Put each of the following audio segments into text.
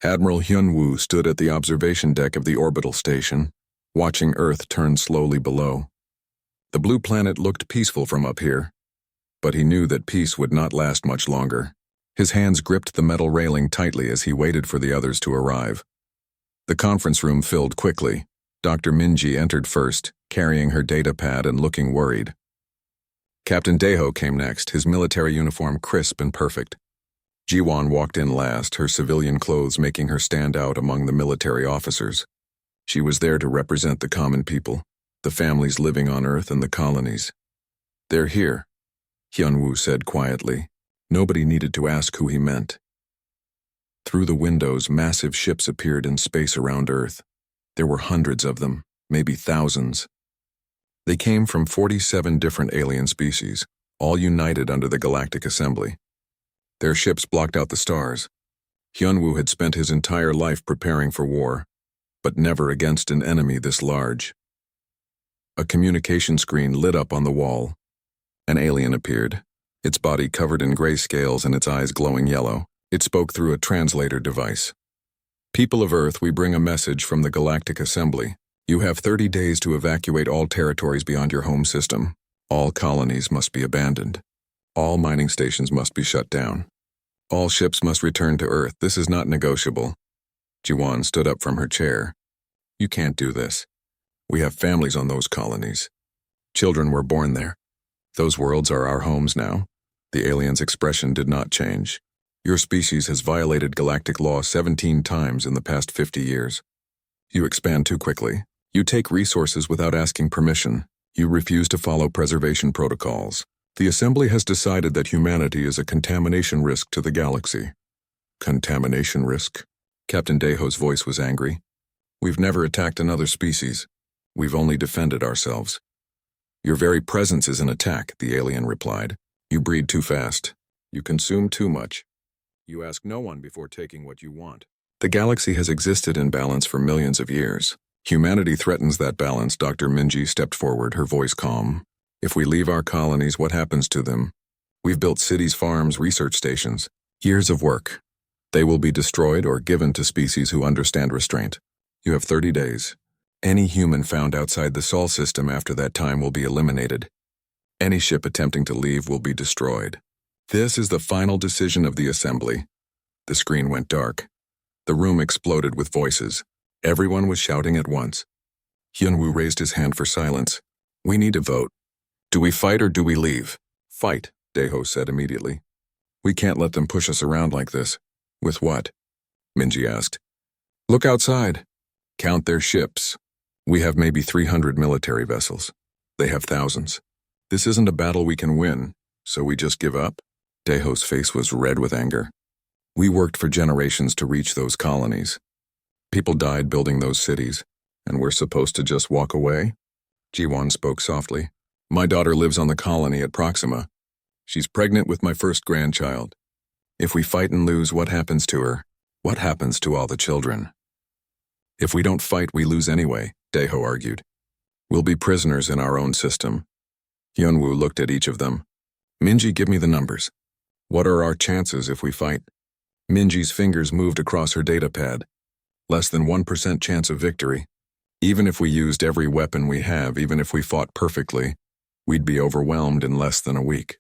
Admiral Hyun-woo stood at the observation deck of the orbital station, watching Earth turn slowly below. The blue planet looked peaceful from up here, but he knew that peace would not last much longer. His hands gripped the metal railing tightly as he waited for the others to arrive. The conference room filled quickly. Dr. Minji entered first, carrying her data pad and looking worried. Captain Daeho came next, his military uniform crisp and perfect. Ji-won walked in last, her civilian clothes making her stand out among the military officers. She was there to represent the common people, the families living on Earth and the colonies. "They're here," Hyun-woo said quietly. Nobody needed to ask who he meant. Through the windows, massive ships appeared in space around Earth. There were hundreds of them, maybe thousands. They came from 47 different alien species, all united under the Galactic Assembly. Their ships blocked out the stars. Hyun-woo had spent his entire life preparing for war, but never against an enemy this large. A communication screen lit up on the wall. An alien appeared, its body covered in gray scales and its eyes glowing yellow. It spoke through a translator device. "People of Earth, we bring a message from the Galactic Assembly. You have 30 days to evacuate all territories beyond your home system. All colonies must be abandoned. All mining stations must be shut down. All ships must return to Earth. This is not negotiable." Ji-won stood up from her chair. "You can't do this. We have families on those colonies. Children were born there. Those worlds are our homes now." The alien's expression did not change. "Your species has violated galactic law 17 times in the past 50 years. You expand too quickly. You take resources without asking permission. You refuse to follow preservation protocols. The Assembly has decided that humanity is a contamination risk to the galaxy." "Contamination risk?" Captain Daeho's voice was angry. "We've never attacked another species. We've only defended ourselves." "Your very presence is an attack," the alien replied. "You breed too fast. You consume too much. You ask no one before taking what you want. The galaxy has existed in balance for millions of years. Humanity threatens that balance." Dr. Minji stepped forward, her voice calm. "If we leave our colonies, what happens to them? We've built cities, farms, research stations. Years of work. They will be destroyed or given to species who understand restraint. You have 30 days. Any human found outside the Sol system after that time will be eliminated. Any ship attempting to leave will be destroyed. This is the final decision of the Assembly." The screen went dark. The room exploded with voices. Everyone was shouting at once. Hyun-woo raised his hand for silence. "We need to vote. Do we fight or do we leave?" "Fight," Daeho said immediately. "We can't let them push us around like this." "With what?" Minji asked. "Look outside. Count their ships. We have maybe 300 military vessels. They have thousands. This isn't a battle we can win, so we just give up?" Daeho's face was red with anger. "We worked for generations to reach those colonies. People died building those cities, and we're supposed to just walk away?" Ji-won spoke softly. "My daughter lives on the colony at Proxima. She's pregnant with my first grandchild. If we fight and lose, what happens to her? What happens to all the children?" "If we don't fight, we lose anyway," Daeho argued. "We'll be prisoners in our own system." Hyun-woo looked at each of them. "Minji, give me the numbers. What are our chances if we fight?" Minji's fingers moved across her data pad. "Less than 1% chance of victory. Even if we used every weapon we have, even if we fought perfectly, we'd be overwhelmed in less than a week.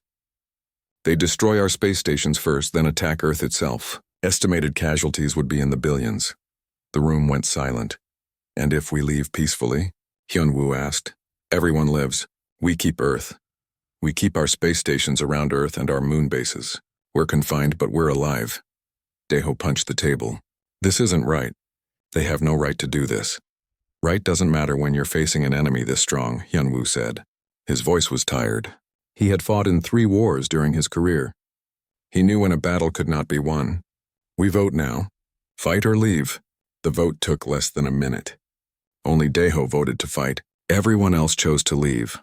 They'd destroy our space stations first, then attack Earth itself. Estimated casualties would be in the billions." The room went silent. "And if we leave peacefully?" Hyun-woo asked. "Everyone lives. We keep Earth. We keep our space stations around Earth and our moon bases. We're confined, but we're alive." Daeho punched the table. "This isn't right. They have no right to do this." "Right doesn't matter when you're facing an enemy this strong," Hyun-woo said. His voice was tired. He had fought in 3 wars during his career. He knew when a battle could not be won. "We vote now. Fight or leave." The vote took less than a minute. Only Daeho voted to fight. Everyone else chose to leave.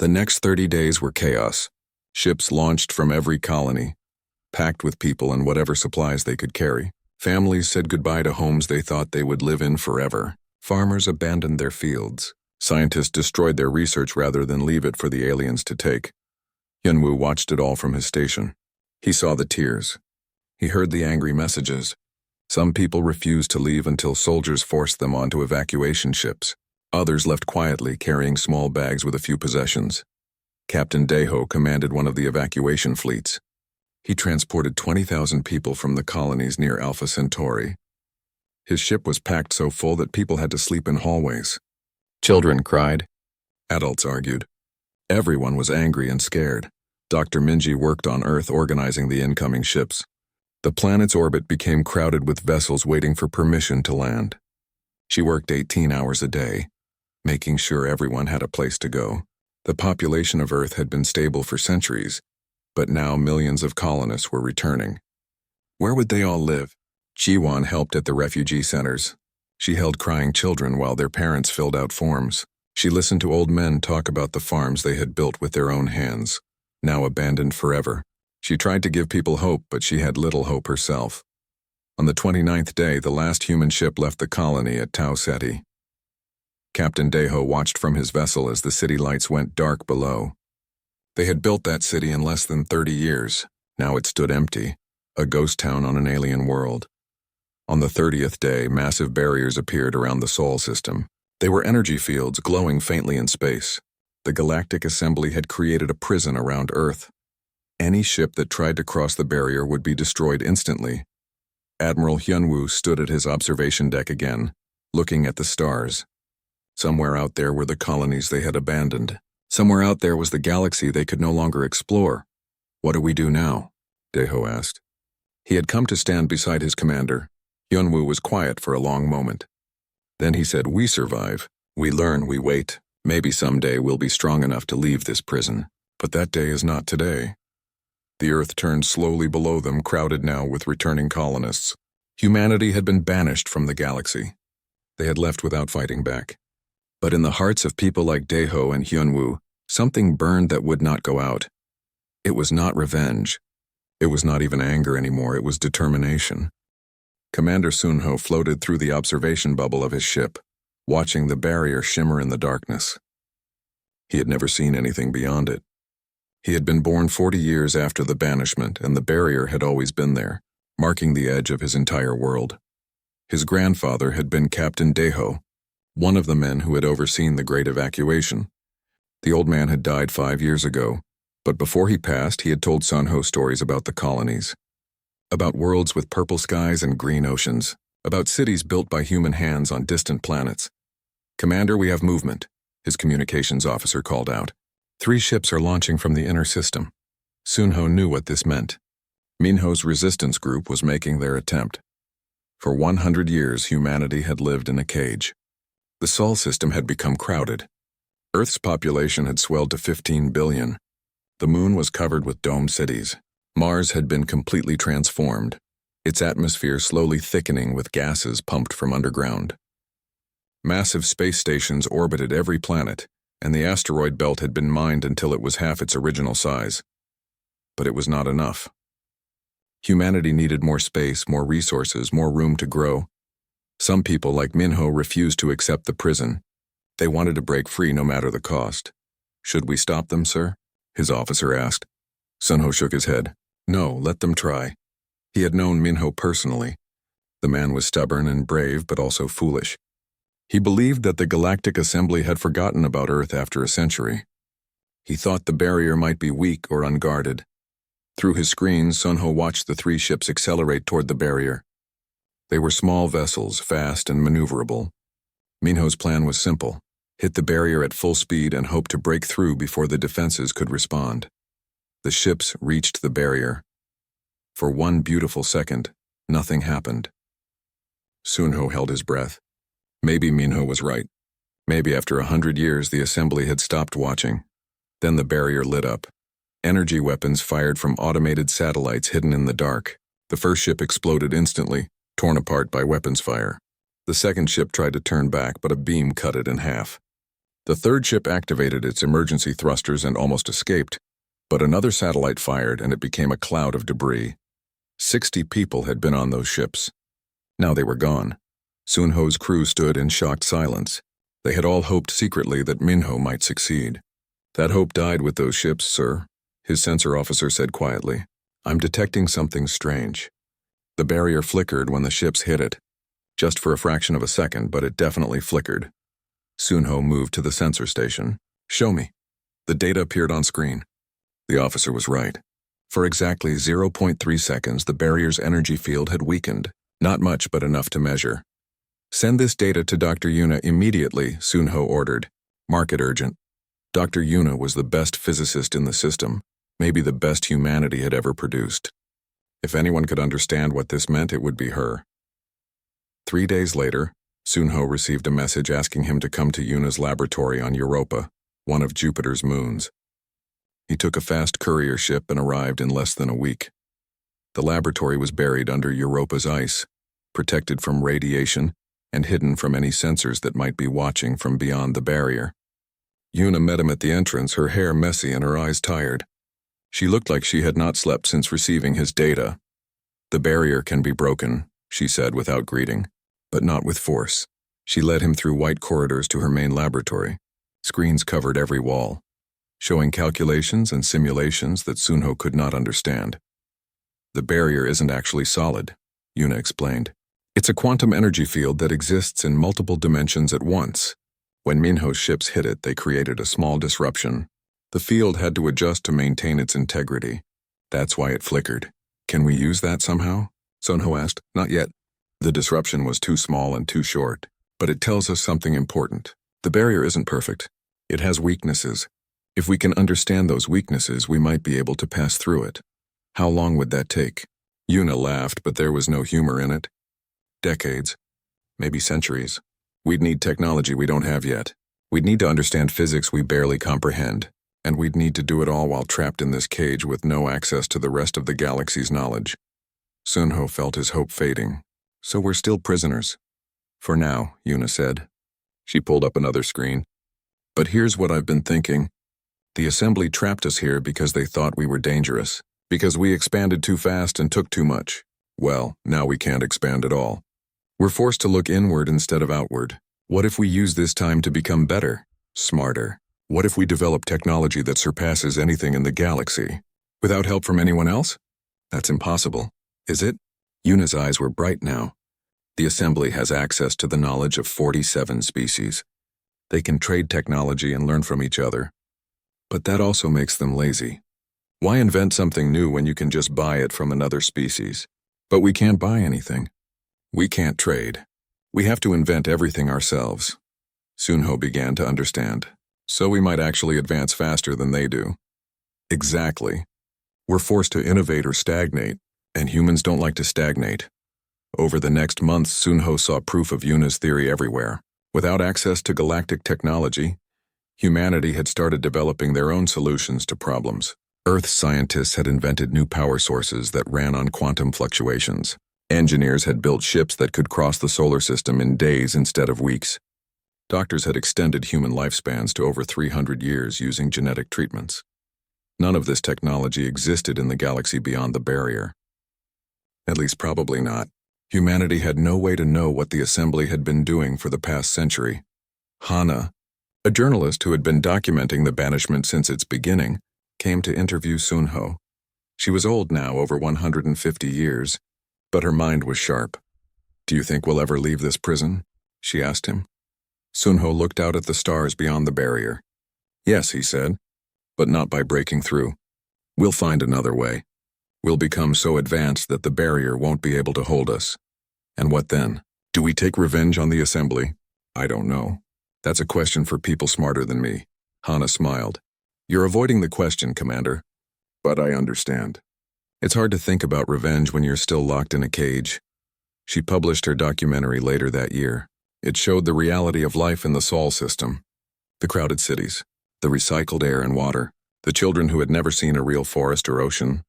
The next 30 days were chaos. Ships launched from every colony, packed with people and whatever supplies they could carry. Families said goodbye to homes they thought they would live in forever. Farmers abandoned their fields. Scientists destroyed their research rather than leave it for the aliens to take. Hyun-woo watched it all from his station. He saw the tears. He heard the angry messages. Some people refused to leave until soldiers forced them onto evacuation ships. Others left quietly, carrying small bags with a few possessions. Captain Deho commanded one of the evacuation fleets. He transported 20,000 people from the colonies near Alpha Centauri. His ship was packed so full that people had to sleep in hallways. Children cried. Adults argued. Everyone was angry and scared. Dr. Minji worked on Earth organizing the incoming ships. The planet's orbit became crowded with vessels waiting for permission to land. She worked 18 hours a day, making sure everyone had a place to go. The population of Earth had been stable for centuries, but now millions of colonists were returning. Where would they all live? Jiwan helped at the refugee centers. She held crying children while their parents filled out forms. She listened to old men talk about the farms they had built with their own hands, now abandoned forever. She tried to give people hope, but she had little hope herself. On the 29th day, the last human ship left the colony at Tau Ceti. Captain Deho watched from his vessel as the city lights went dark below. They had built that city in less than 30 years. Now it stood empty, a ghost town on an alien world. On the 30th day, massive barriers appeared around the Sol system. They were energy fields glowing faintly in space. The Galactic Assembly had created a prison around Earth. Any ship that tried to cross the barrier would be destroyed instantly. Admiral Hyunwoo stood at his observation deck again, looking at the stars. Somewhere out there were the colonies they had abandoned. Somewhere out there was the galaxy they could no longer explore. What do we do now? Deho asked. He had come to stand beside his commander. Hyunwoo was quiet for a long moment. Then he said, "We survive. We learn, we wait. Maybe someday we'll be strong enough to leave this prison. But that day is not today." The Earth turned slowly below them, crowded now with returning colonists. Humanity had been banished from the galaxy. They had left without fighting back. But in the hearts of people like Deho and Hyunwoo, something burned that would not go out. It was not revenge. It was not even anger anymore, it was determination. Commander Sunho floated through the observation bubble of his ship, watching the barrier shimmer in the darkness. He had never seen anything beyond it. He had been born 40 years after the banishment, and the barrier had always been there, marking the edge of his entire world. His grandfather had been Captain Deho, one of the men who had overseen the great evacuation. The old man had died 5 years ago, but before he passed, he had told Sunho stories about the colonies. About worlds with purple skies and green oceans. About cities built by human hands on distant planets. "Commander, we have movement," his communications officer called out. 3 ships are launching from the inner system. Sunho knew what this meant. Minho's resistance group was making their attempt. For 100 years, humanity had lived in a cage. The Sol system had become crowded. Earth's population had swelled to 15 billion. The moon was covered with domed cities. Mars had been completely transformed, its atmosphere slowly thickening with gases pumped from underground. Massive space stations orbited every planet, and the asteroid belt had been mined until it was half its original size. But it was not enough. Humanity needed more space, more resources, more room to grow. Some people, like Minho, refused to accept the prison. They wanted to break free no matter the cost. "Should we stop them, sir?" his officer asked. Sunho shook his head. "No, let them try." He had known Minho personally. The man was stubborn and brave, but also foolish. He believed that the Galactic Assembly had forgotten about Earth after a century. He thought the barrier might be weak or unguarded. Through his screen, Sunho watched the 3 ships accelerate toward the barrier. They were small vessels, fast and maneuverable. Minho's plan was simple: hit the barrier at full speed and hope to break through before the defenses could respond. The ships reached the barrier. For one beautiful second, nothing happened. Sunho held his breath. Maybe Minho was right. Maybe after 100 years the assembly had stopped watching. Then the barrier lit up. Energy weapons fired from automated satellites hidden in the dark. The first ship exploded instantly, torn apart by weapons fire. The second ship tried to turn back, but a beam cut it in half. The third ship activated its emergency thrusters and almost escaped, but another satellite fired and it became a cloud of debris. 60 people had been on those ships. Now they were gone. Sunho's crew stood in shocked silence. They had all hoped secretly that Minho might succeed. "That hope died with those ships, sir," his sensor officer said quietly. "I'm detecting something strange." The barrier flickered when the ships hit it. Just for a fraction of a second, but it definitely flickered. Sunho moved to the sensor station. "Show me." The data appeared on screen. The officer was right. For exactly 0.3 seconds, the barrier's energy field had weakened. Not much, but enough to measure. "Send this data to Dr. Yuna immediately," Sunho ordered. "Mark it urgent." Dr. Yuna was the best physicist in the system, maybe the best humanity had ever produced. If anyone could understand what this meant, it would be her. 3 days later, Sunho received a message asking him to come to Yuna's laboratory on Europa, one of Jupiter's moons. He took a fast courier ship and arrived in less than a week. The laboratory was buried under Europa's ice, protected from radiation and hidden from any sensors that might be watching from beyond the barrier. Yuna met him at the entrance, her hair messy and her eyes tired. She looked like she had not slept since receiving his data. "The barrier can be broken," she said without greeting, "but not with force." She led him through white corridors to her main laboratory. Screens covered every wall, showing calculations and simulations that Sunho could not understand. "The barrier isn't actually solid," Yuna explained. "It's a quantum energy field that exists in multiple dimensions at once. When Minho's ships hit it, they created a small disruption. The field had to adjust to maintain its integrity. That's why it flickered. Can we use that somehow?" Sunho asked. "Not yet. The disruption was too small and too short. But it tells us something important. The barrier isn't perfect. It has weaknesses. If we can understand those weaknesses, we might be able to pass through it." "How long would that take?" Yuna laughed, but there was no humor in it. "Decades. Maybe centuries. We'd need technology we don't have yet. We'd need to understand physics we barely comprehend. And we'd need to do it all while trapped in this cage with no access to the rest of the galaxy's knowledge." Sunho felt his hope fading. "So we're still prisoners." "For now," Yuna said. She pulled up another screen. "But here's what I've been thinking. The assembly trapped us here because they thought we were dangerous, because we expanded too fast and took too much. Well, now we can't expand at all. We're forced to look inward instead of outward. What if we use this time to become better, smarter? What if we develop technology that surpasses anything in the galaxy? Without help from anyone else? That's impossible, is it?" Yuna's eyes were bright now. "The assembly has access to the knowledge of 47 species. They can trade technology and learn from each other. But that also makes them lazy. Why invent something new when you can just buy it from another species? But we can't buy anything. We can't trade. We have to invent everything ourselves." Sunho began to understand. "So we might actually advance faster than they do." "Exactly. We're forced to innovate or stagnate, and humans don't like to stagnate." Over the next months, Sunho saw proof of Yuna's theory everywhere. Without access to galactic technology, humanity had started developing their own solutions to problems. Earth scientists had invented new power sources that ran on quantum fluctuations. Engineers had built ships that could cross the solar system in days instead of weeks. Doctors had extended human lifespans to over 300 years using genetic treatments. None of this technology existed in the galaxy beyond the barrier. At least probably not. Humanity had no way to know what the assembly had been doing for the past century. Hana, a journalist who had been documenting the banishment since its beginning, came to interview Sunho. She was old now, over 150 years, but her mind was sharp. "Do you think we'll ever leave this prison?" she asked him. Sunho looked out at the stars beyond the barrier. "Yes," he said, "but not by breaking through. We'll find another way. We'll become so advanced that the barrier won't be able to hold us. And what then? Do we take revenge on the assembly? I don't know. That's a question for people smarter than me." Hana smiled. "You're avoiding the question, Commander. But I understand. It's hard to think about revenge when you're still locked in a cage." She published her documentary later that year. It showed the reality of life in the Sol system. The crowded cities, the recycled air and water, the children who had never seen a real forest or ocean,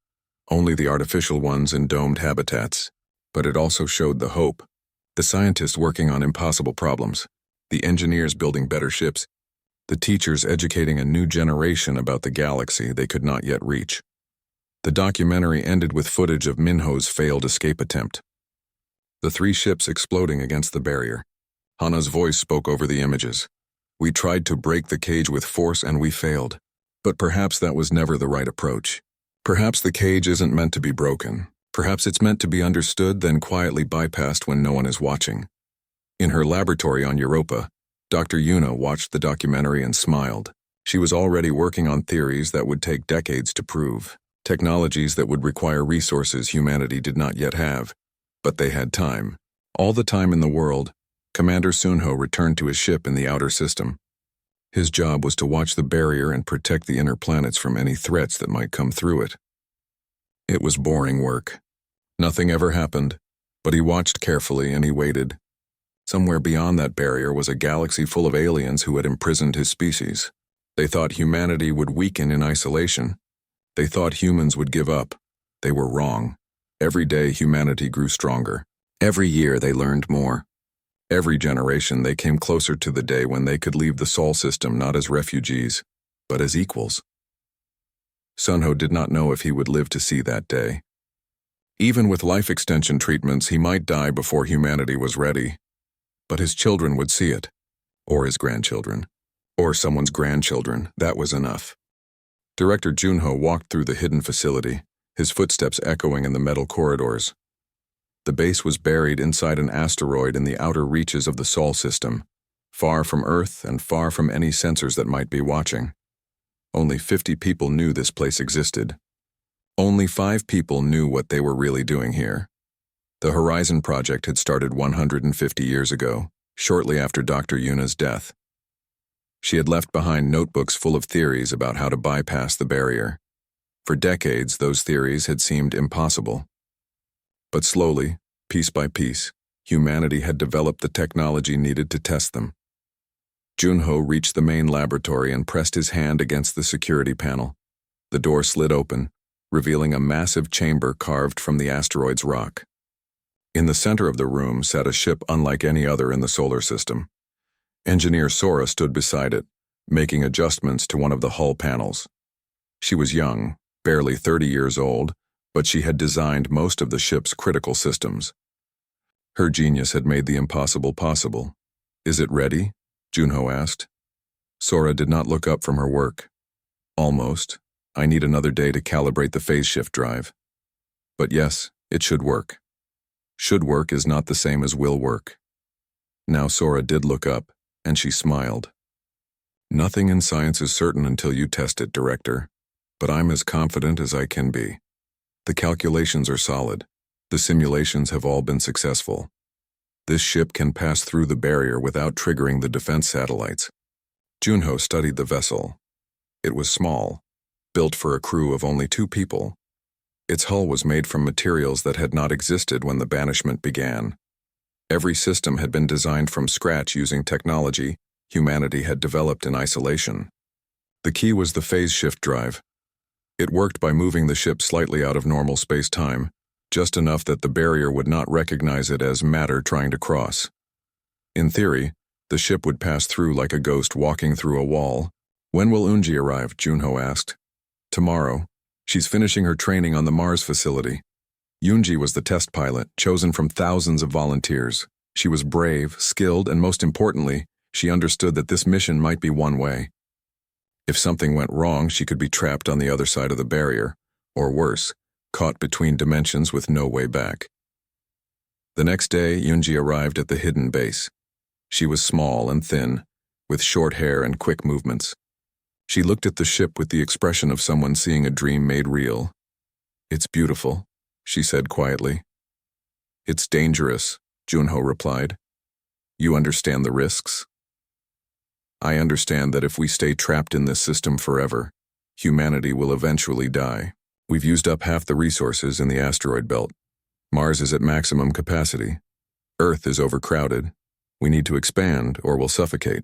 only the artificial ones in domed habitats. But it also showed the hope. The scientists working on impossible problems, the engineers building better ships, the teachers educating a new generation about the galaxy they could not yet reach. The documentary ended with footage of Minho's failed escape attempt. The 3 ships exploding against the barrier. Hana's voice spoke over the images. "We tried to break the cage with force and we failed. But perhaps that was never the right approach. Perhaps the cage isn't meant to be broken. Perhaps it's meant to be understood, then quietly bypassed when no one is watching. In her laboratory on Europa, Dr. Yuna watched the documentary and smiled. She was already working on theories that would take decades to prove, technologies that would require resources humanity did not yet have. But they had time. All the time in the world. Commander Sunho returned to his ship in the outer system. His job was to watch the barrier and protect the inner planets from any threats that might come through it. It was boring work. Nothing ever happened, but he watched carefully and he waited. Somewhere beyond that barrier was a galaxy full of aliens who had imprisoned his species. They thought humanity would weaken in isolation. They thought humans would give up. They were wrong. Every day humanity grew stronger. Every year they learned more. Every generation they came closer to the day when they could leave the Sol system not as refugees, but as equals. Sunho did not know if he would live to see that day. Even with life extension treatments, he might die before humanity was ready. But his children would see it. Or his grandchildren. Or someone's grandchildren. That was enough. Director Junho walked through the hidden facility, his footsteps echoing in the metal corridors. The base was buried inside an asteroid in the outer reaches of the Sol system, far from Earth and far from any sensors that might be watching. Only 50 people knew this place existed. Only 5 people knew what they were really doing here. The Horizon Project had started 150 years ago, shortly after Dr. Yuna's death. She had left behind notebooks full of theories about how to bypass the barrier. For decades, those theories had seemed impossible. But slowly, piece by piece, humanity had developed the technology needed to test them. Junho reached the main laboratory and pressed his hand against the security panel. The door slid open, revealing a massive chamber carved from the asteroid's rock. In the center of the room sat a ship unlike any other in the solar system. Engineer Sora stood beside it, making adjustments to one of the hull panels. She was young, barely 30 years old, but she had designed most of the ship's critical systems. Her genius had made the impossible possible. "Is it ready?" Junho asked. Sora did not look up from her work. "Almost. I need another day to calibrate the phase shift drive. But yes, it should work." Should work is not the same as will work. Now Sora did look up, and she smiled. "Nothing in science is certain until you test it, Director. But I'm as confident as I can be. The calculations are solid. The simulations have all been successful. This ship can pass through the barrier without triggering the defense satellites." Junho studied the vessel. It was small, built for a crew of only 2 people. Its hull was made from materials that had not existed when the banishment began. Every system had been designed from scratch using technology humanity had developed in isolation. The key was the phase shift drive. It worked by moving the ship slightly out of normal space-time, just enough that the barrier would not recognize it as matter trying to cross. In theory, the ship would pass through like a ghost walking through a wall. "When will Unji arrive?" Junho asked. "Tomorrow. She's finishing her training on the Mars facility." Unji was the test pilot, chosen from thousands of volunteers. She was brave, skilled, and most importantly, she understood that this mission might be one way. If something went wrong, she could be trapped on the other side of the barrier, or worse, caught between dimensions with no way back. The next day, Unji arrived at the hidden base. She was small and thin, with short hair and quick movements. She looked at the ship with the expression of someone seeing a dream made real. "It's beautiful," she said quietly. "It's dangerous," Junho replied. "You understand the risks?" "I understand that if we stay trapped in this system forever, humanity will eventually die. We've used up half the resources in the asteroid belt. Mars is at maximum capacity. Earth is overcrowded. We need to expand or we'll suffocate.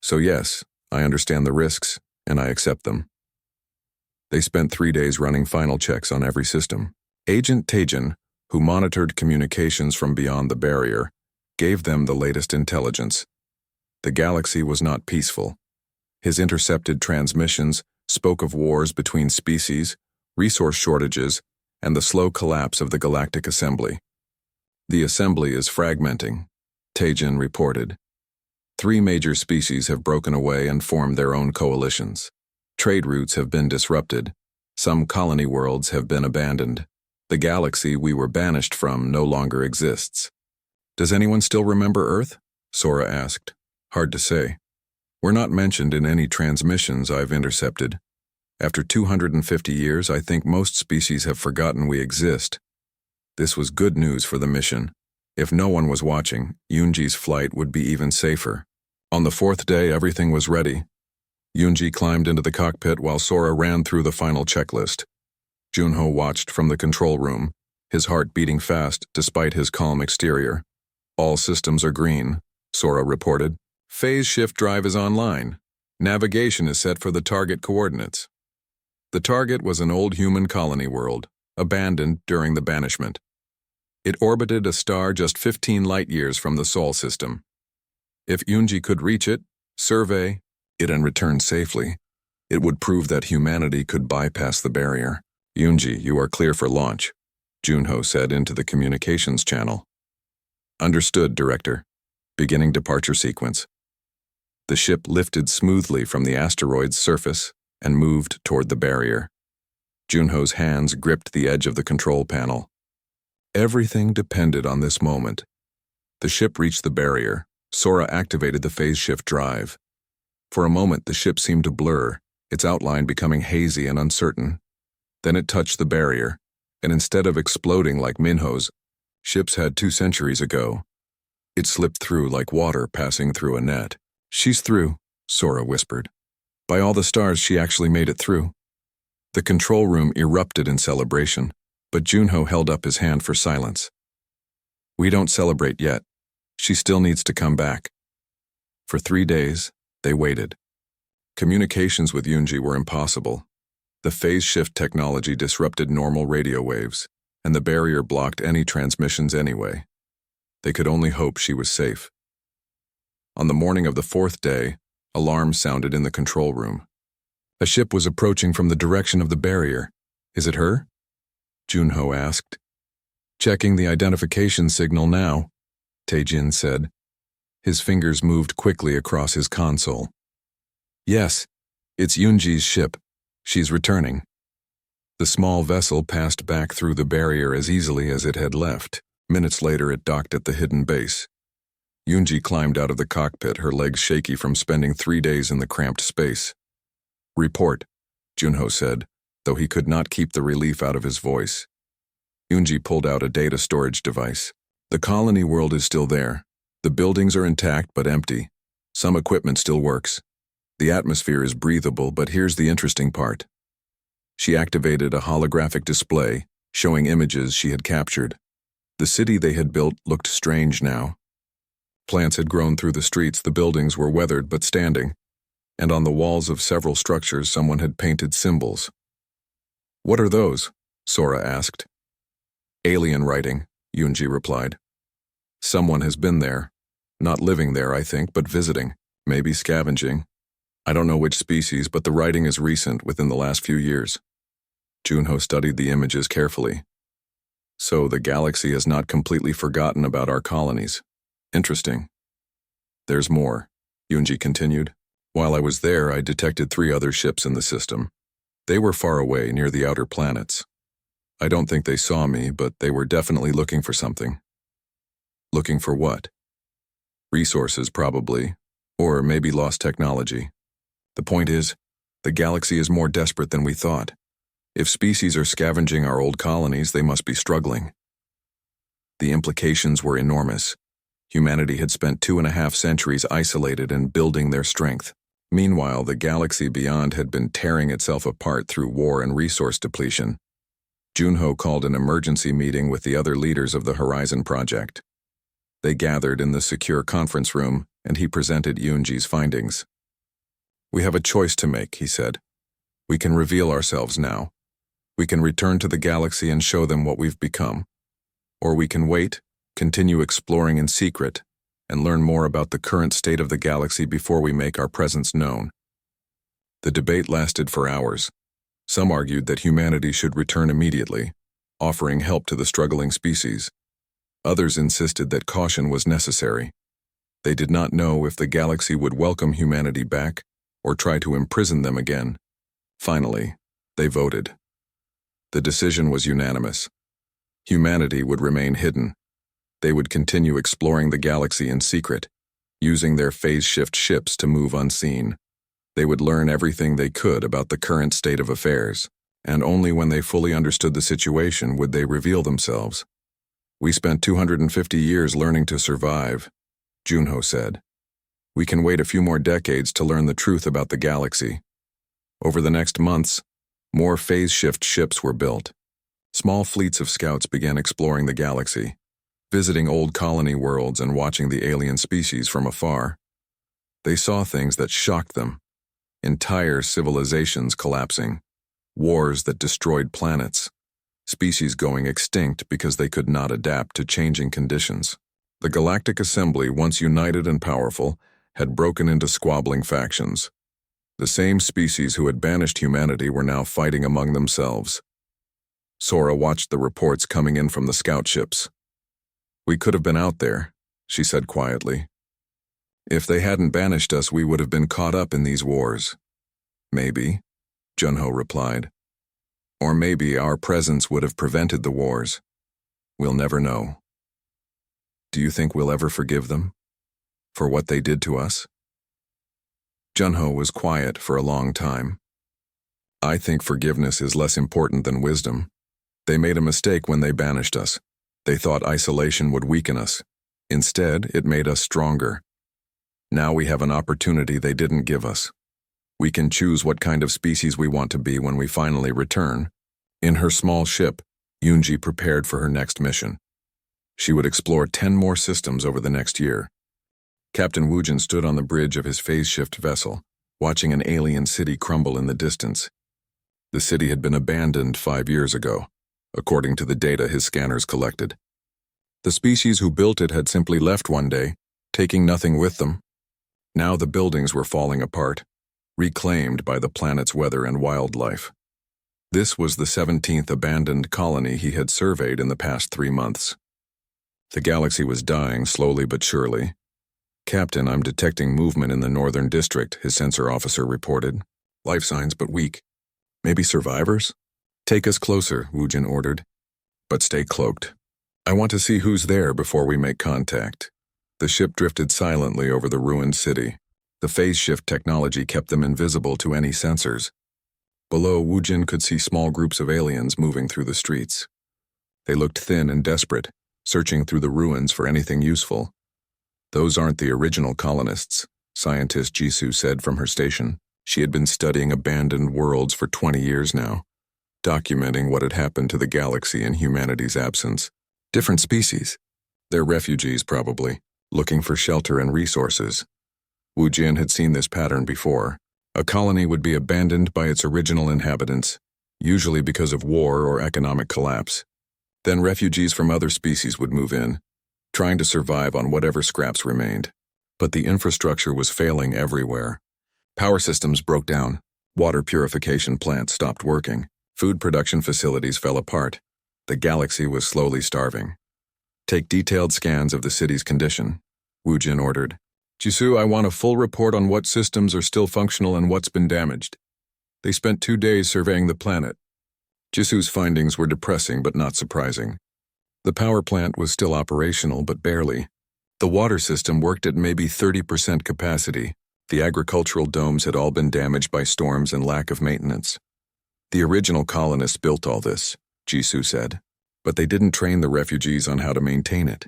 So yes, I understand the risks, and I accept them." They spent 3 days running final checks on every system. Agent Tajan, who monitored communications from beyond the barrier, gave them the latest intelligence. The galaxy was not peaceful. His intercepted transmissions spoke of wars between species, resource shortages, and the slow collapse of the Galactic Assembly. "The Assembly is fragmenting," Tajan reported. 3 major species have broken away and formed their own coalitions. Trade routes have been disrupted. Some colony worlds have been abandoned. The galaxy we were banished from no longer exists. Does anyone still remember Earth? Sora asked. Hard to say. We're not mentioned in any transmissions I've intercepted. After 250 years, I think most species have forgotten we exist. This was good news for the mission. If no one was watching, Yunji's flight would be even safer. On the fourth day, everything was ready. Yunji climbed into the cockpit while Sora ran through the final checklist. Junho watched from the control room, his heart beating fast despite his calm exterior. All systems are green, Sora reported. Phase shift drive is online. Navigation is set for the target coordinates. The target was an old human colony world, abandoned during the banishment. It orbited a star just 15 light-years from the Sol system. If Yunji could reach it, survey it and return safely, it would prove that humanity could bypass the barrier. Yunji, you are clear for launch, Junho said into the communications channel. Understood, Director. Beginning departure sequence. The ship lifted smoothly from the asteroid's surface and moved toward the barrier. Junho's hands gripped the edge of the control panel. Everything depended on this moment. The ship reached the barrier. Sora activated the phase shift drive. For a moment, the ship seemed to blur, its outline becoming hazy and uncertain. Then it touched the barrier, and instead of exploding like Minho's ships had 2 centuries ago, it slipped through like water passing through a net. She's through, Sora whispered. By all the stars, she actually made it through. The control room erupted in celebration, but Junho held up his hand for silence. We don't celebrate yet. She still needs to come back. For 3 days, they waited. Communications with Yunji were impossible. The phase shift technology disrupted normal radio waves, and the barrier blocked any transmissions anyway. They could only hope she was safe. On the morning of the 4th day, alarms sounded in the control room. A ship was approaching from the direction of the barrier. Is it her? Junho asked. Checking the identification signal now, Taejin said. His fingers moved quickly across his console. Yes, it's Yunji's ship. She's returning. The small vessel passed back through the barrier as easily as it had left. Minutes later, it docked at the hidden base. Yunji climbed out of the cockpit, her legs shaky from spending 3 days in the cramped space. Report, Junho said, though he could not keep the relief out of his voice. Yunji pulled out a data storage device. The colony world is still there. The buildings are intact but empty. Some equipment still works. The atmosphere is breathable, but here's the interesting part. She activated a holographic display, showing images she had captured. The city they had built looked strange now. Plants had grown through the streets, the buildings were weathered but standing, and on the walls of several structures someone had painted symbols. What are those? Sora asked. Alien writing, Yunji replied. Someone has been there. Not living there, I think, but visiting, maybe scavenging. I don't know which species, but the writing is recent, within the last few years. Junho studied the images carefully. So the galaxy has not completely forgotten about our colonies. Interesting. There's more, Yunji continued. While I was there, I detected 3 other ships in the system. They were far away, near the outer planets. I don't think they saw me, but they were definitely looking for something. Looking for what? Resources, probably. Or maybe lost technology. The point is, the galaxy is more desperate than we thought. If species are scavenging our old colonies, they must be struggling. The implications were enormous. Humanity had spent 2.5 centuries isolated and building their strength. Meanwhile, the galaxy beyond had been tearing itself apart through war and resource depletion. Junho called an emergency meeting with the other leaders of the Horizon Project. They gathered in the secure conference room, and he presented Yunji's findings. We have a choice to make, he said. We can reveal ourselves now. We can return to the galaxy and show them what we've become. Or we can wait, continue exploring in secret, and learn more about the current state of the galaxy before we make our presence known. The debate lasted for hours. Some argued that humanity should return immediately, offering help to the struggling species. Others insisted that caution was necessary. They did not know if the galaxy would welcome humanity back or try to imprison them again. Finally, they voted. The decision was unanimous. Humanity would remain hidden. They would continue exploring the galaxy in secret, using their phase-shift ships to move unseen. They would learn everything they could about the current state of affairs, and only when they fully understood the situation would they reveal themselves. "We spent 250 years learning to survive," Junho said. "We can wait a few more decades to learn the truth about the galaxy." Over the next months, more phase-shift ships were built. Small fleets of scouts began exploring the galaxy, visiting old colony worlds and watching the alien species from afar. They saw things that shocked them: entire civilizations collapsing, wars that destroyed planets, species going extinct because they could not adapt to changing conditions. The Galactic Assembly, once united and powerful, had broken into squabbling factions. The same species who had banished humanity were now fighting among themselves. Sora watched the reports coming in from the scout ships. "We could have been out there," she said quietly. "If they hadn't banished us, we would have been caught up in these wars." "Maybe," Junho replied. "Or maybe our presence would have prevented the wars. We'll never know." "Do you think we'll ever forgive them? For what they did to us?" Junho was quiet for a long time. "I think forgiveness is less important than wisdom. They made a mistake when they banished us. They thought isolation would weaken us. Instead, it made us stronger. Now we have an opportunity they didn't give us. We can choose what kind of species we want to be when we finally return." In her small ship, Yunji prepared for her next mission. She would explore 10 more systems over the next year. Captain Wujin stood on the bridge of his phase-shift vessel, watching an alien city crumble in the distance. The city had been abandoned 5 years ago, according to the data his scanners collected. The species who built it had simply left one day, taking nothing with them. Now the buildings were falling apart, reclaimed by the planet's weather and wildlife. This was the 17th abandoned colony he had surveyed in the past 3 months. The galaxy was dying slowly but surely. "Captain, I'm detecting movement in the northern district," his sensor officer reported. "Life signs, but weak. Maybe survivors?" "Take us closer," Wujin ordered. "But stay cloaked. I want to see who's there before we make contact." The ship drifted silently over the ruined city. The phase shift technology kept them invisible to any sensors. Below, Wujin could see small groups of aliens moving through the streets. They looked thin and desperate, searching through the ruins for anything useful. "Those aren't the original colonists," scientist Jisoo said from her station. She had been studying abandoned worlds for 20 years now, documenting what had happened to the galaxy in humanity's absence. "Different species. They're refugees, probably, looking for shelter and resources." Wu Jin had seen this pattern before. A colony would be abandoned by its original inhabitants, usually because of war or economic collapse. Then refugees from other species would move in, trying to survive on whatever scraps remained. But the infrastructure was failing everywhere. Power systems broke down, water purification plants stopped working, food production facilities fell apart. The galaxy was slowly starving. "Take detailed scans of the city's condition," Wu Jin ordered. "Jisoo, I want a full report on what systems are still functional and what's been damaged." They spent 2 days surveying the planet. Jisoo's findings were depressing but not surprising. The power plant was still operational, but barely. The water system worked at maybe 30% capacity. The agricultural domes had all been damaged by storms and lack of maintenance. "The original colonists built all this," Jisoo said, "but they didn't train the refugees on how to maintain it.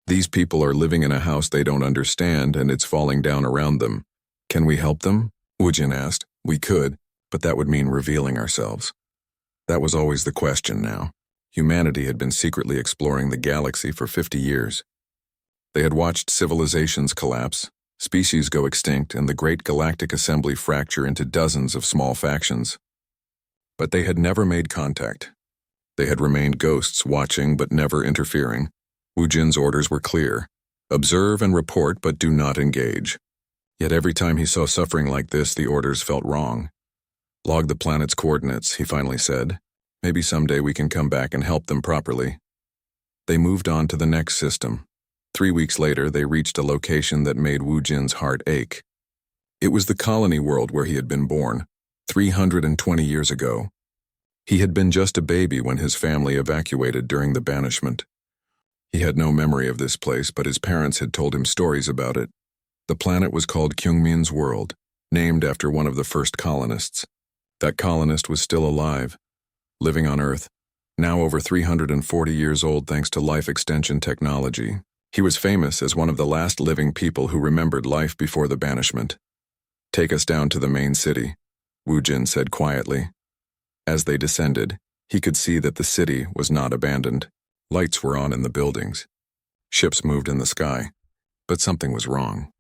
These people are living in a house they don't understand and it's falling down around them. Can we help them?" Wujin asked. "We could, but that would mean revealing ourselves." That was always the question now. Humanity had been secretly exploring the galaxy for 50 years. They had watched civilizations collapse, species go extinct, and the great galactic assembly fracture into dozens of small factions. But they had never made contact. They had remained ghosts, watching but never interfering. Wu Jin's orders were clear: observe and report, but do not engage. Yet every time he saw suffering like this, the orders felt wrong. "Log the planet's coordinates," he finally said. "Maybe someday we can come back and help them properly." They moved on to the next system. 3 weeks later, they reached a location that made Wu Jin's heart ache. It was the colony world where he had been born, 320 years ago. He had been just a baby when his family evacuated during the banishment. He had no memory of this place, but his parents had told him stories about it. The planet was called Kyungmin's World, named after one of the first colonists. That colonist was still alive, living on Earth, now over 340 years old thanks to life extension technology. He was famous as one of the last living people who remembered life before the banishment. "Take us down to the main city," Wu Jin said quietly. As they descended, he could see that the city was not abandoned. Lights were on in the buildings. Ships moved in the sky, but something was wrong.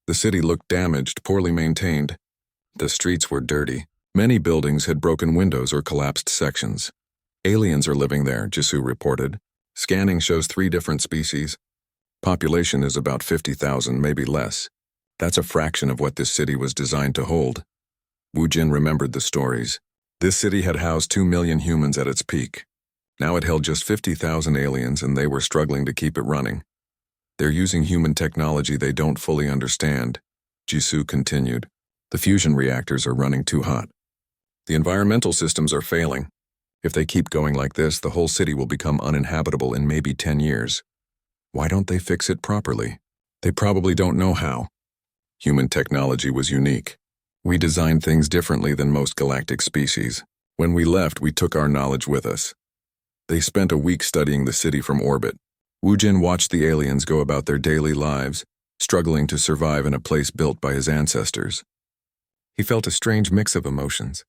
The city looked damaged, poorly maintained. The streets were dirty. Many buildings had broken windows or collapsed sections. "Aliens are living there," Jisoo reported. "Scanning shows 3 different species. Population is about 50,000, maybe less. That's a fraction of what this city was designed to hold." Wu Jin remembered the stories. This city had housed 2 million humans at its peak. Now it held just 50,000 aliens, and they were struggling to keep it running. "They're using human technology they don't fully understand," Jisoo continued. "The fusion reactors are running too hot. The environmental systems are failing. If they keep going like this, the whole city will become uninhabitable in maybe 10 years. Why don't they fix it properly? They probably don't know how. Human technology was unique. We designed things differently than most galactic species. When we left, we took our knowledge with us." They spent a week studying the city from orbit. Wu Jin watched the aliens go about their daily lives, struggling to survive in a place built by his ancestors. He felt a strange mix of emotions.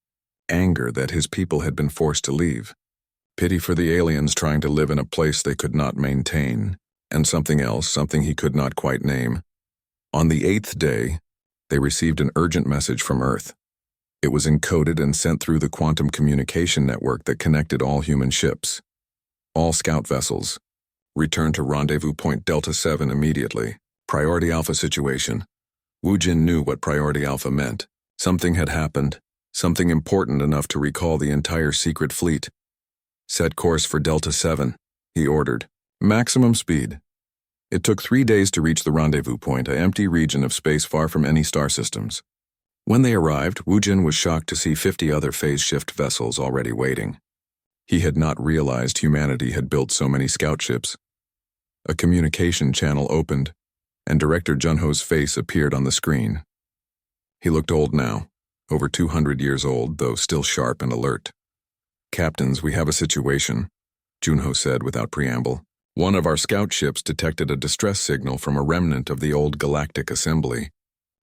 Anger that his people had been forced to leave. Pity for the aliens trying to live in a place they could not maintain. And something else, something he could not quite name. On the 8th day, they received an urgent message from Earth. It was encoded and sent through the quantum communication network that connected all human ships. "All scout vessels, return to rendezvous point Delta 7 immediately. Priority Alpha situation." Wu Jin knew what Priority Alpha meant. Something had happened, something important enough to recall the entire secret fleet. "Set course for Delta 7, he ordered. "Maximum speed." It took 3 days to reach the rendezvous point, an empty region of space far from any star systems. When they arrived, Wu Jin was shocked to see 50 other phase shift vessels already waiting. He had not realized humanity had built so many scout ships. A communication channel opened, and Director Junho's face appeared on the screen. He looked old now, over 200 years old, though still sharp and alert. "Captains, we have a situation," Junho said without preamble. "One of our scout ships detected a distress signal from a remnant of the old Galactic Assembly.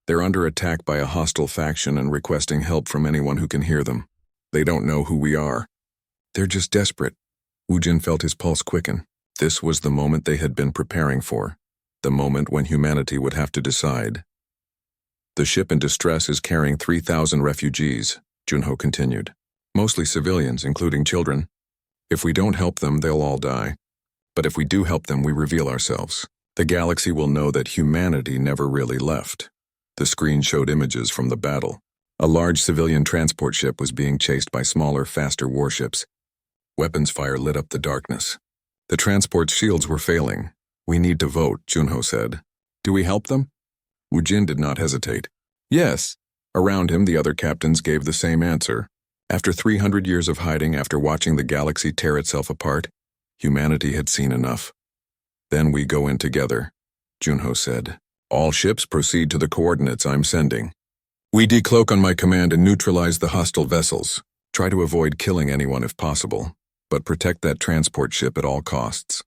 They're under attack by a hostile faction and requesting help from anyone who can hear them. They don't know who we are. They're just desperate." Wu Jin felt his pulse quicken. This was the moment they had been preparing for, the moment when humanity would have to decide. "The ship in distress is carrying 3,000 refugees," Junho continued. "Mostly civilians, including children. If we don't help them, they'll all die. But if we do help them, we reveal ourselves. The galaxy will know that humanity never really left." The screen showed images from the battle. A large civilian transport ship was being chased by smaller, faster warships. Weapons fire lit up the darkness. The transport's shields were failing. "We need to vote," Junho said. "Do we help them?" Wu Jin did not hesitate. "Yes." Around him, the other captains gave the same answer. After 300 years of hiding, after watching the galaxy tear itself apart, humanity had seen enough. "Then we go in together," Junho said. "All ships proceed to the coordinates I'm sending. We decloak on my command and neutralize the hostile vessels. Try to avoid killing anyone if possible, but protect that transport ship at all costs."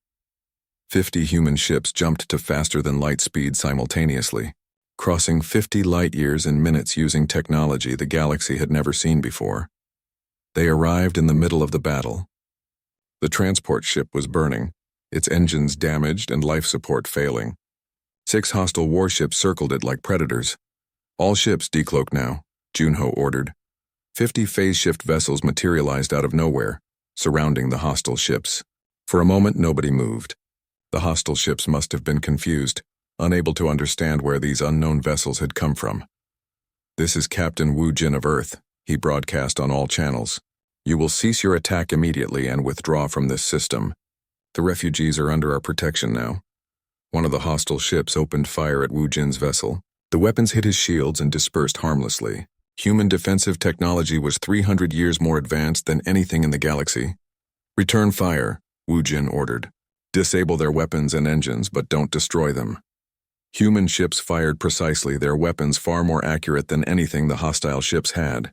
50 human ships jumped to faster-than-light speed simultaneously, crossing 50 light-years in minutes using technology the galaxy had never seen before. They arrived in the middle of the battle. The transport ship was burning, its engines damaged and life support failing. 6 hostile warships circled it like predators. "All ships decloak now," Junho ordered. 50 phase shift vessels materialized out of nowhere, surrounding the hostile ships. For a moment, nobody moved. The hostile ships must have been confused, unable to understand where these unknown vessels had come from. "This is Captain Wu Jin of Earth," he broadcast on all channels. "You will cease your attack immediately and withdraw from this system. The refugees are under our protection now." One of the hostile ships opened fire at Wu Jin's vessel. The weapons hit his shields and dispersed harmlessly. Human defensive technology was 300 years more advanced than anything in the galaxy. Return fire, Wu Jin ordered. Disable their weapons and engines, but don't destroy them. Human ships fired precisely, their weapons far more accurate than anything the hostile ships had.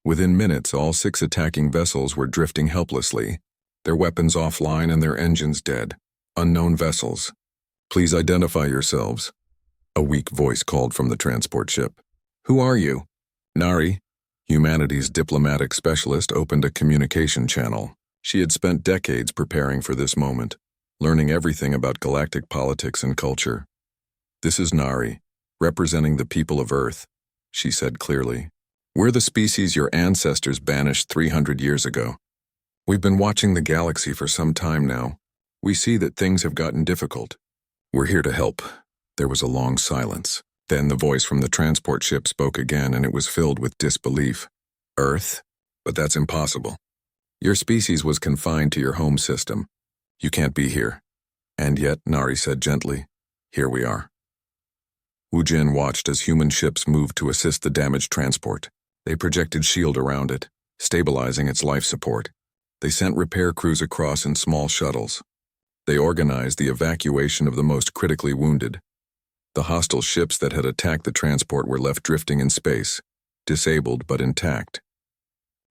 Within minutes, all 6 attacking vessels were drifting helplessly, their weapons offline and their engines dead. Unknown vessels. Please identify yourselves. A weak voice called from the transport ship. Who are you? Nari, humanity's diplomatic specialist, opened a communication channel. She had spent decades preparing for this moment, learning everything about galactic politics and culture. This is Nari, representing the people of Earth, she said clearly. We're the species your ancestors banished 300 years ago. We've been watching the galaxy for some time now. We see that things have gotten difficult. We're here to help. There was a long silence. Then the voice from the transport ship spoke again, and it was filled with disbelief. Earth? But that's impossible. Your species was confined to your home system. You can't be here. And yet, Nari said gently, here we are. Wu Jin watched as human ships moved to assist the damaged transport. They projected shield around it, stabilizing its life support. They sent repair crews across in small shuttles. They organized the evacuation of the most critically wounded. The hostile ships that had attacked the transport were left drifting in space, disabled but intact.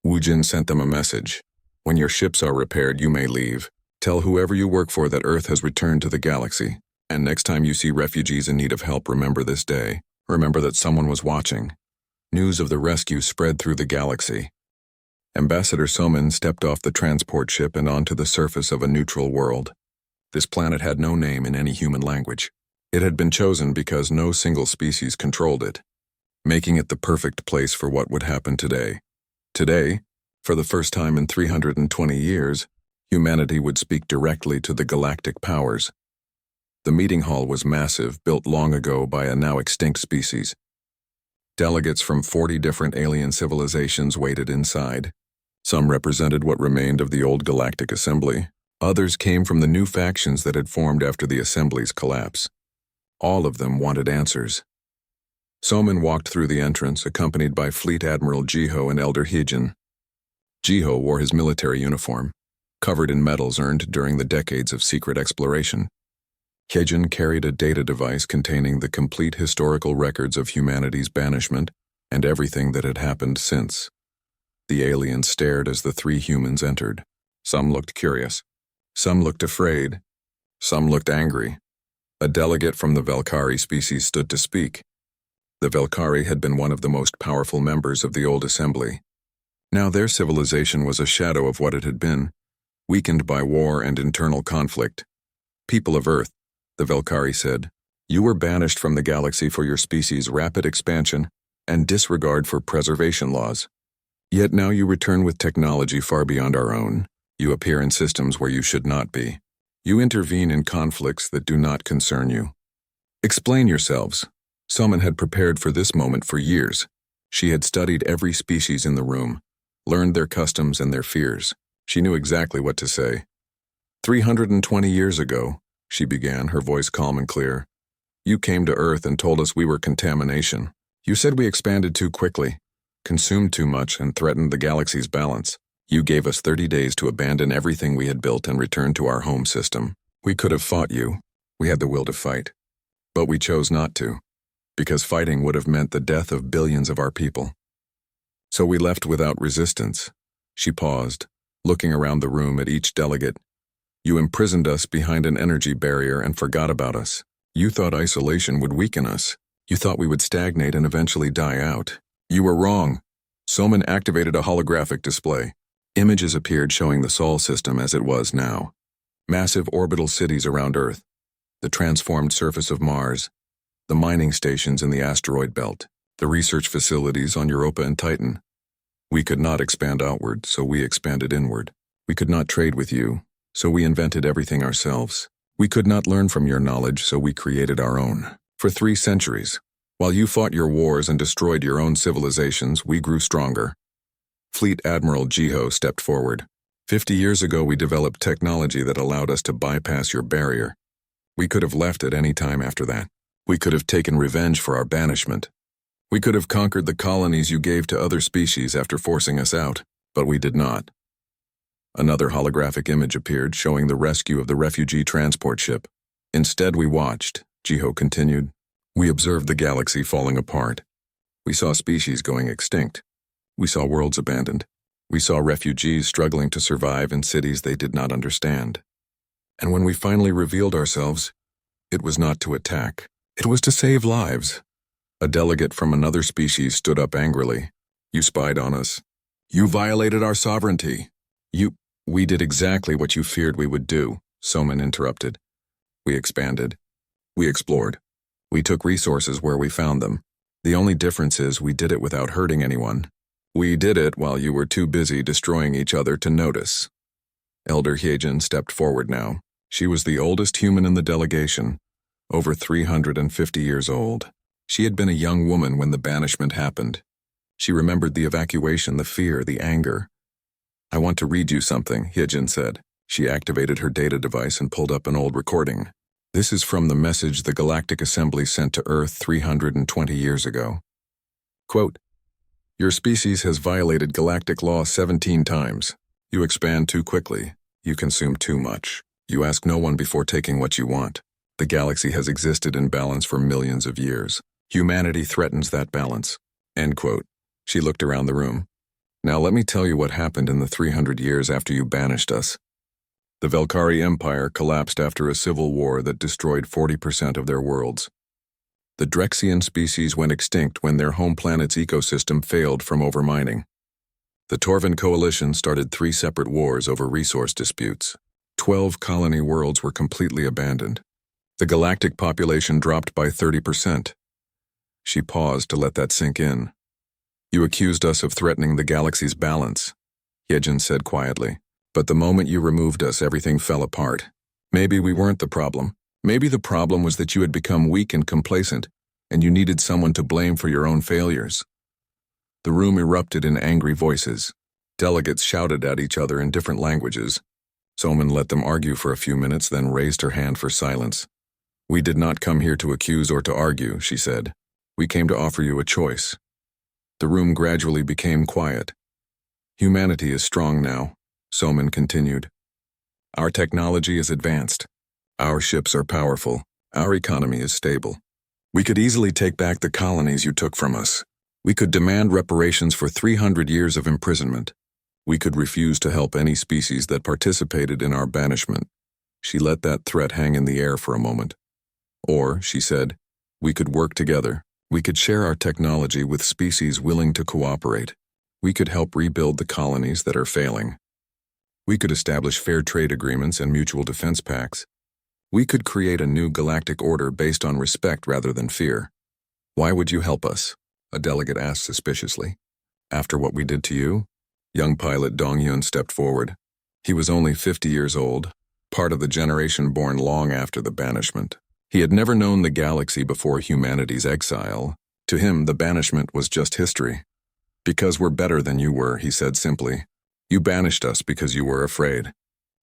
Wu Jin sent them a message. When your ships are repaired, you may leave. Tell whoever you work for that Earth has returned to the galaxy. And next time you see refugees in need of help, remember this day. Remember that someone was watching. News of the rescue spread through the galaxy. Ambassador Somin stepped off the transport ship and onto the surface of a neutral world. This planet had no name in any human language. It had been chosen because no single species controlled it, making it the perfect place for what would happen today. Today, for the first time in 320 years, humanity would speak directly to the galactic powers. The meeting hall was massive, built long ago by a now extinct species. Delegates from 40 different alien civilizations waited inside. Some represented what remained of the old galactic assembly. Others came from the new factions that had formed after the assembly's collapse. All of them wanted answers. Somin walked through the entrance, accompanied by Fleet Admiral Jiho and Elder Hijin. Jiho wore his military uniform, covered in medals earned during the decades of secret exploration. Hijin carried a data device containing the complete historical records of humanity's banishment and everything that had happened since. The aliens stared as the 3 humans entered. Some looked curious. Some looked afraid. Some looked angry. A delegate from the Velkari species stood to speak. The Velkari had been one of the most powerful members of the old assembly. Now their civilization was a shadow of what it had been, weakened by war and internal conflict. People of Earth, the Velkari said, you were banished from the galaxy for your species' rapid expansion and disregard for preservation laws. Yet now you return with technology far beyond our own. You appear in systems where you should not be. You intervene in conflicts that do not concern you. Explain yourselves. Somin had prepared for this moment for years. She had studied every species in the room, learned their customs and their fears. She knew exactly what to say. 320 years ago, she began, her voice calm and clear, you came to Earth and told us we were contamination. You said we expanded too quickly, consumed too much, and threatened the galaxy's balance. You gave us 30 days to abandon everything we had built and return to our home system. We could have fought you. We had the will to fight. But we chose not to, because fighting would have meant the death of billions of our people. So we left without resistance. She paused, looking around the room at each delegate. You imprisoned us behind an energy barrier and forgot about us. You thought isolation would weaken us. You thought we would stagnate and eventually die out. You were wrong. Somin activated a holographic display. Images appeared showing the Sol system as it was now. Massive orbital cities around Earth, the transformed surface of Mars, the mining stations in the asteroid belt, the research facilities on Europa and Titan. We could not expand outward, so we expanded inward. We could not trade with you, so we invented everything ourselves. We could not learn from your knowledge, so we created our own. For 3 centuries, while you fought your wars and destroyed your own civilizations, we grew stronger. Fleet Admiral Jiho stepped forward. 50 years ago, we developed technology that allowed us to bypass your barrier. We could have left at any time after that. We could have taken revenge for our banishment. We could have conquered the colonies you gave to other species after forcing us out, but we did not. Another holographic image appeared showing the rescue of the refugee transport ship. Instead, we watched, Jiho continued. We observed the galaxy falling apart. We saw species going extinct. We saw worlds abandoned. We saw refugees struggling to survive in cities they did not understand. And when we finally revealed ourselves, it was not to attack. It was to save lives. A delegate from another species stood up angrily. You spied on us. You violated our sovereignty. We did exactly what you feared we would do, Soman interrupted. We expanded. We explored. We took resources where we found them. The only difference is we did it without hurting anyone. We did it while you were too busy destroying each other to notice. Elder Hyejin stepped forward now. She was the oldest human in the delegation, over 350 years old. She had been a young woman when the banishment happened. She remembered the evacuation, the fear, the anger. I want to read you something, Hyejin said. She activated her data device and pulled up an old recording. This is from the message the Galactic Assembly sent to Earth 320 years ago. Quote, Your species has violated galactic law 17 times. You expand too quickly. You consume too much. You ask no one before taking what you want. The galaxy has existed in balance for millions of years. Humanity threatens that balance. End quote. She looked around the room. Now let me tell you what happened in the 300 years after you banished us. The Velkari Empire collapsed after a civil war that destroyed 40% of their worlds. The Drexian species went extinct when their home planet's ecosystem failed from overmining. The Torvan Coalition started 3 separate wars over resource disputes. 12 colony worlds were completely abandoned. The galactic population dropped by 30%. She paused to let that sink in. You accused us of threatening the galaxy's balance, Hyejin said quietly. But the moment you removed us, everything fell apart. Maybe we weren't the problem. Maybe the problem was that you had become weak and complacent, and you needed someone to blame for your own failures. The room erupted in angry voices. Delegates shouted at each other in different languages. Soman let them argue for a few minutes, then raised her hand for silence. We did not come here to accuse or to argue, she said. We came to offer you a choice. The room gradually became quiet. Humanity is strong now, Soman continued. Our technology is advanced. Our ships are powerful. Our economy is stable. We could easily take back the colonies you took from us. We could demand reparations for 300 years of imprisonment. We could refuse to help any species that participated in our banishment. She let that threat hang in the air for a moment. Or, she said, we could work together. We could share our technology with species willing to cooperate. We could help rebuild the colonies that are failing. We could establish fair trade agreements and mutual defense pacts. We could create a new galactic order based on respect rather than fear. Why would you help us? A delegate asked suspiciously. After what we did to you? Young pilot Dong-hyun stepped forward. He was only 50 years old, part of the generation born long after the banishment. He had never known the galaxy before humanity's exile. To him, the banishment was just history. Because we're better than you were, he said simply. You banished us because you were afraid.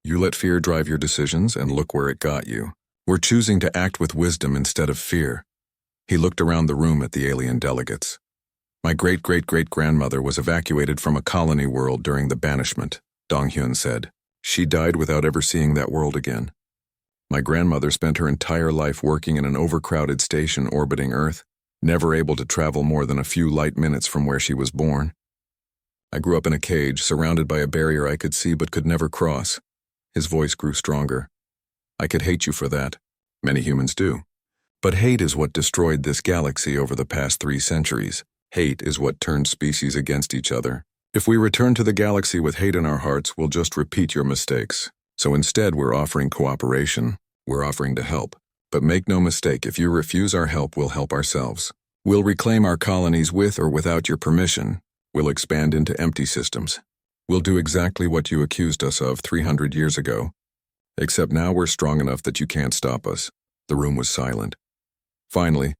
You let fear drive your decisions, and look where it got you. We're choosing to act with wisdom instead of fear. He looked around the room at the alien delegates. My great-great-great-grandmother was evacuated from a colony world during the banishment, Dong-hyun said. She died without ever seeing that world again. My grandmother spent her entire life working in an overcrowded station orbiting Earth, never able to travel more than a few light minutes from where she was born. I grew up in a cage, surrounded by a barrier I could see but could never cross. His voice grew stronger. I could hate you for that. Many humans do. But hate is what destroyed this galaxy over the past 3 centuries. Hate is what turned species against each other. If we return to the galaxy with hate in our hearts, we'll just repeat your mistakes. So instead, we're offering cooperation. We're offering to help. But make no mistake, if you refuse our help, we'll help ourselves. We'll reclaim our colonies with or without your permission. We'll expand into empty systems. We'll do exactly what you accused us of 300 years ago. Except now we're strong enough that you can't stop us. The room was silent. Finally,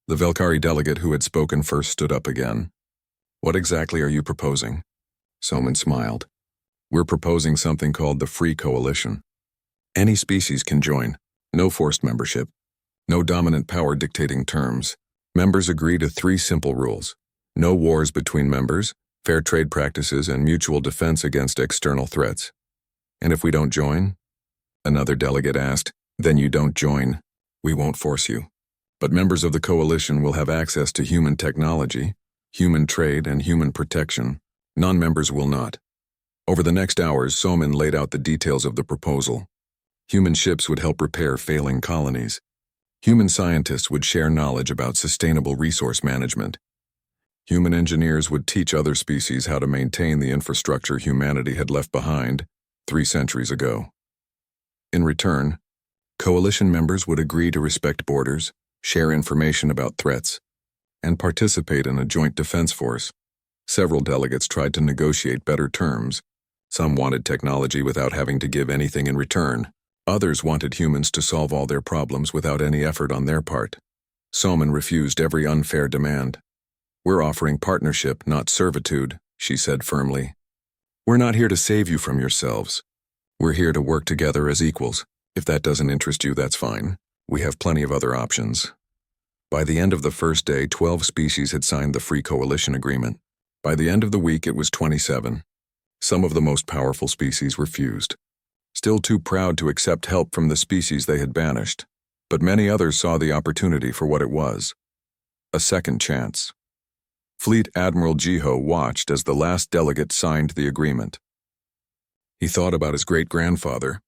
the Velkari delegate who had spoken first stood up again. What exactly are you proposing? Soman smiled. We're proposing something called the Free Coalition. Any species can join. No forced membership. No dominant power dictating terms. Members agree to 3 simple rules: no wars between members, fair trade practices, and mutual defense against external threats. And if we don't join? Another delegate asked. Then you don't join. We won't force you. But members of the coalition will have access to human technology, human trade, and human protection. Non-members will not. Over the next hours, Soman laid out the details of the proposal. Human ships would help repair failing colonies. Human scientists would share knowledge about sustainable resource management. Human engineers would teach other species how to maintain the infrastructure humanity had left behind 3 centuries ago. In return, coalition members would agree to respect borders, share information about threats, and participate in a joint defense force. Several delegates tried to negotiate better terms. Some wanted technology without having to give anything in return. Others wanted humans to solve all their problems without any effort on their part. Soman refused every unfair demand. We're offering partnership, not servitude, she said firmly. We're not here to save you from yourselves. We're here to work together as equals. If that doesn't interest you, that's fine. We have plenty of other options. By the end of the first day, 12 species had signed the Free Coalition Agreement. By the end of the week, it was 27. Some of the most powerful species refused, still too proud to accept help from the species they had banished. But many others saw the opportunity for what it was: a second chance. Fleet Admiral Jiho watched as the last delegate signed the agreement. He thought about his great-grandfather,